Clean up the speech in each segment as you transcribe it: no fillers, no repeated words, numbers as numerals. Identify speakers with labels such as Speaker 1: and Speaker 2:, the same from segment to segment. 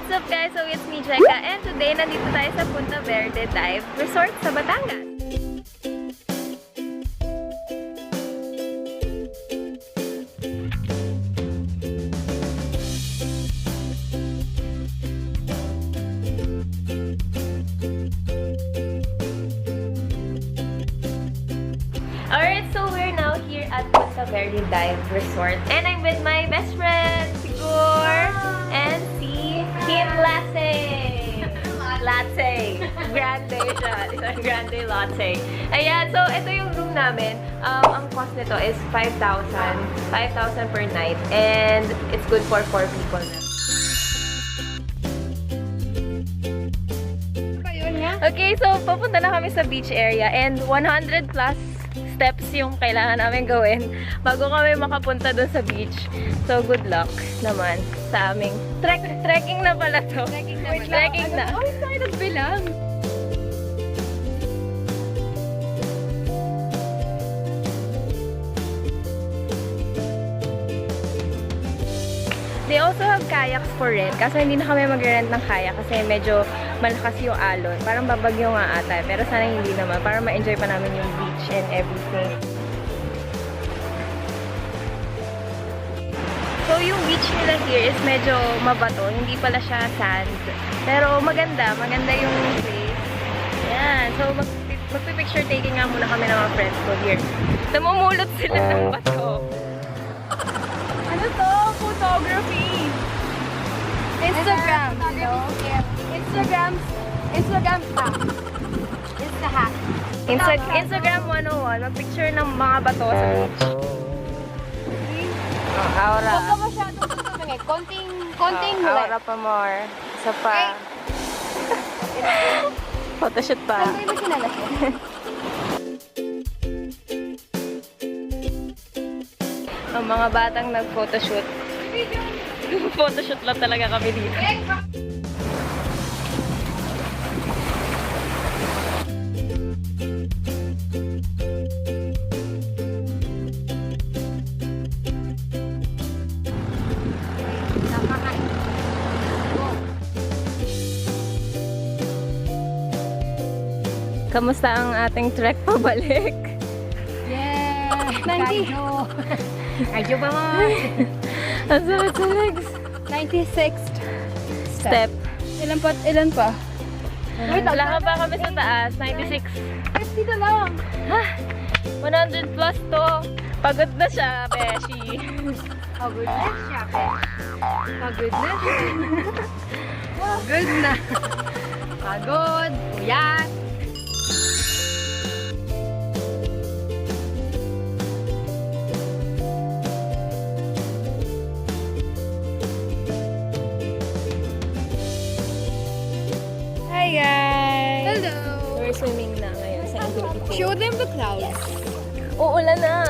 Speaker 1: What's up guys? So it's me, Jeka, and today nandito tayo sa Punta Verde Dive Resort sa Batangas. Alright, so we're now here at Punta Verde Dive Resort, and I'm with my best friend, Sigur, and si Kim Latte. Grande siya. Isang grande latte. Ayan, so ito yung room namin. Ang cost nito is 5,000. 5,000 per night. And it's good for 4 people na. Okay, so papunta na kami sa beach area and 100 plus steps yung kailangan namin gawin bago kami makapunta doon sa beach. So, good luck naman sa aming trekking na pala to. Trekking na.
Speaker 2: Oh, ito ay nagbilang.
Speaker 1: They also have kayaks for rent. Kaso hindi na kami mag-rent ng kayak kasi medyo malakas yung alon. Parang babagyo nga ata. Pero sana hindi naman. Para ma-enjoy pa namin yung beach and everything. So yung beach nila here is medyo mabato. Hindi pala siya sand. Pero maganda. Maganda yung place. Yan. So magpipicture taking nga muna kami ng mga friends ko here. Namumulot sila ng bato.
Speaker 2: Ano to? Photography. Instagram. Instagram hack. Insta hack.
Speaker 1: Instagram 101. Mag-picture ng mga bato sa beach. Aura.
Speaker 2: Huwag ka masyadong tumingin. Konting
Speaker 1: Aura pa more. Isa pa. Photoshoot pa.
Speaker 2: Saan kayo ba kinala siya?
Speaker 1: Ang mga batang nag-photoshoot. Photoshoot lang talaga kami dito. Kamusta ang ating trek pabalik?
Speaker 2: Yeah! Cardio pa mo!
Speaker 1: Ang sakit sa legs.
Speaker 2: 96th
Speaker 1: Step.
Speaker 2: Ilan pa?
Speaker 1: Wala ka pa kami sa taas. 96.
Speaker 2: 50 na lang!
Speaker 1: Ha? 100 plus to. Pagod na siya, Beshi.
Speaker 2: Pagod na siya. Pagod na siya. Pagod na. Pagod. Puyat.
Speaker 1: Hi guys!
Speaker 2: Hello!
Speaker 1: We're swimming na ngayon sa Infinity Pool.
Speaker 2: Show them the clouds.
Speaker 1: Uulan na!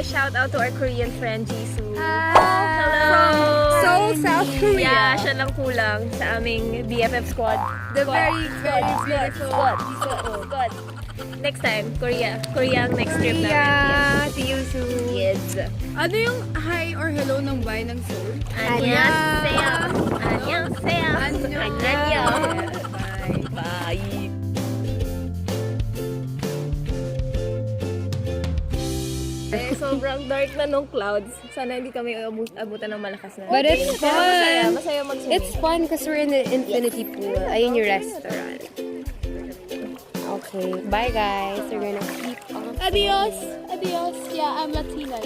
Speaker 1: Shout out to our Korean friend, Jisoo. Hello!
Speaker 2: From Seoul, South Korea.
Speaker 1: Yeah, siya lang kulang sa aming BFF squad.
Speaker 2: The very beautiful
Speaker 1: Squad. Next time, Korea. Korea ang next trip namin.
Speaker 2: Korea. See you soon.
Speaker 1: Yes.
Speaker 2: Ano yung hi or hello ng bahay ng Seoul?
Speaker 1: 안녕하세요. 안녕하세요. 안녕.
Speaker 2: Bye.
Speaker 1: Bye. Sobrang dark na nung clouds. Sana hindi kami abutan ng malakas na.
Speaker 2: But it's
Speaker 1: Pero masaya.
Speaker 2: fun.
Speaker 1: Masaya mag-swimming.
Speaker 2: It's fun because we're in the infinity pool. Ayun yung restaurant. Okay. Bye guys. We're gonna keep on.
Speaker 3: Adios! Adios! Yeah, I'm Latina.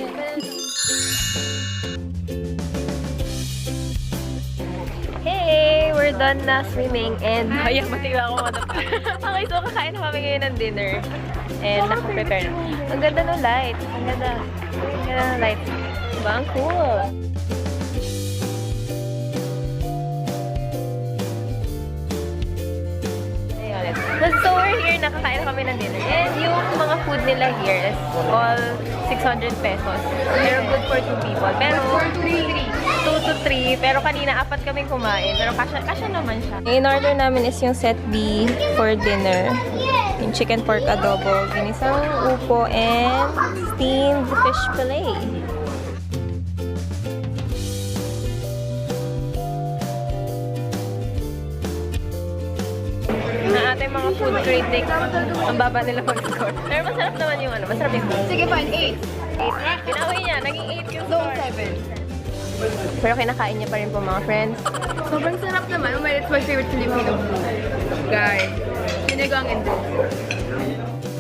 Speaker 1: Hey! We're done na swimming and ayan, matigla ako madap. Okay, so kakain na kami ngayon ng dinner. And nakaprepare na. Ang ganda ng lights. Ang ganda. Ang ganda ng lights. Diba? Ang cool. Ayun. So we're here, nakakain na kami ng dinner. And yung mga food nila here is all 600 pesos. Pero good for 2 people. Pero 2 to 3. Pero kanina, 4 kaming kumain. Pero kasya naman siya. In order namin is yung set B for dinner. yung chicken pork adobo, ginisang upo, and steamed fish fillet. Na ating mga food critic, ang baba nila mag-score. Pero masarap naman yung ano, masarap yung food.
Speaker 2: Sige, fine.
Speaker 1: 8. Binawi niya, naging 8 yung
Speaker 2: No,
Speaker 1: score.
Speaker 2: 7.
Speaker 1: Pero kinakain niya pa rin po mga friends.
Speaker 2: Sobrang sarap naman. Oh my, it's my favorite Filipino food. Guys, sinigang and this.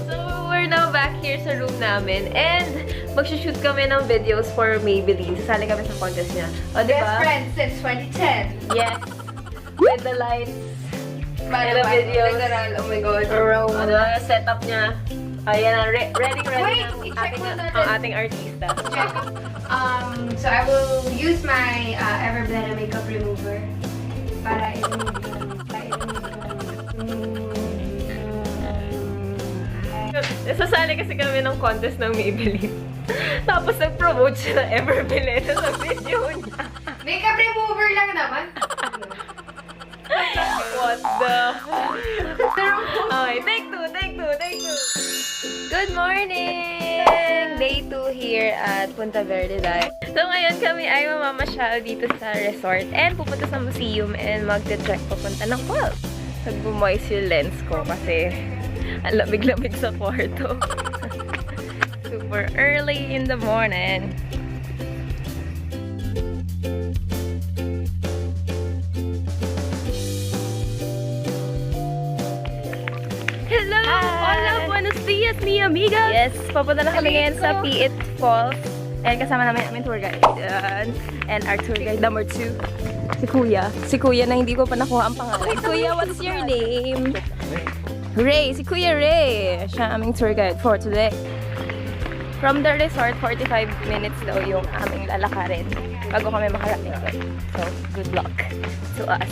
Speaker 1: So, we're now back here sa room namin and mag-shoot kami ng videos for Maybelline. Sasali kami sa contest niya. O, di ba?
Speaker 2: Best friends since 2010.
Speaker 1: Yes. With the lights.
Speaker 2: By
Speaker 1: the videos.
Speaker 2: Literal, oh my God.
Speaker 1: Ano, setup niya. Ayan na, ready
Speaker 2: Wait,
Speaker 1: ang
Speaker 2: i-check
Speaker 1: ating,
Speaker 2: mo natin.
Speaker 1: ang ating artista.
Speaker 2: Check. So I will use my Everblenda makeup remover para
Speaker 1: Sasali kasi kami ng contest ng Maybelline. Tapos nag-promote siya ng Everblenda sa video niya.
Speaker 2: makeup remover lang naman.
Speaker 1: What the? Okay, take two. Good morning! Day 2 here at Punta Verde Live. So ngayon kami ay mamamasyal dito sa resort and pupunta sa museum and magte-trek papunta ng falls. Nag-bumoys yung lens ko kasi ang lamig-lamig sa kwarto. Super early in the morning. Hello! Hola! Buenos dias, mi amiga! Yes, papunta na kami ngayon sa Piit Falls. And kasama namin aming tour guide. And our tour guide number 2, si Kuya. Si Kuya na hindi ko pa nakuha ang pangalan. Kuya, what's your name? Ray! Si Kuya Ray! Siya ang aming tour guide for today. From the resort, 45 minutes daw yung aming lalakarin bago kami makarating doon. So, good luck to us.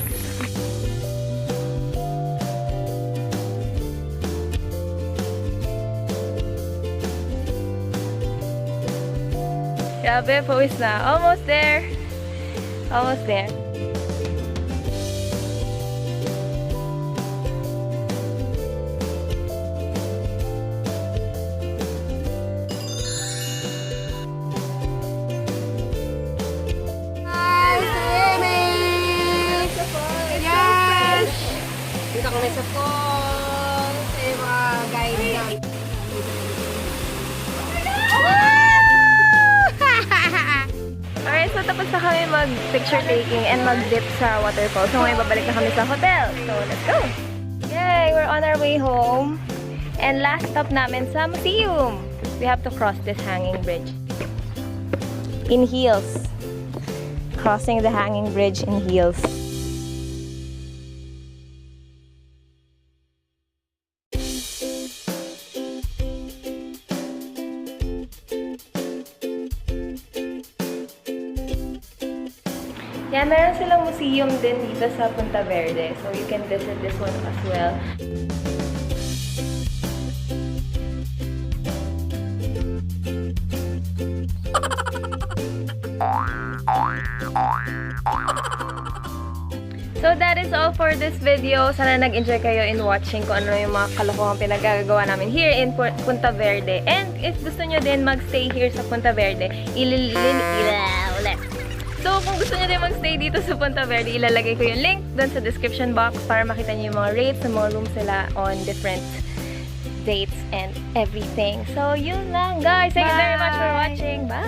Speaker 1: Grabe, pawis na. Almost there. Almost there.
Speaker 2: Yes! Dito kami sa falls. Sa yung mga guide na.
Speaker 1: Alright, so tapos na kami mag-picture taking and mag-dip sa waterfall. So ngayon babalik na kami sa hotel. So let's go! Yay! We're on our way home. And last stop namin sa museum. We have to cross this hanging bridge. In heels. Crossing the hanging bridge in heels. Yeah, meron silang museum din dito sa Punta Verde. So you can visit this one as well. So that is all for this video. Sana nag-enjoy kayo in watching kung ano yung mga kalokohang pinagagawa namin here in Punta Verde. And if gusto nyo din mag-stay here sa Punta Verde, So, kung gusto nyo din mag-stay dito sa Punta Verde, ilalagay ko yung link doon sa description box para makita nyo yung mga rates ng mga rooms nila on different dates and everything. So, yun lang guys. Thank you very much for watching. Bye!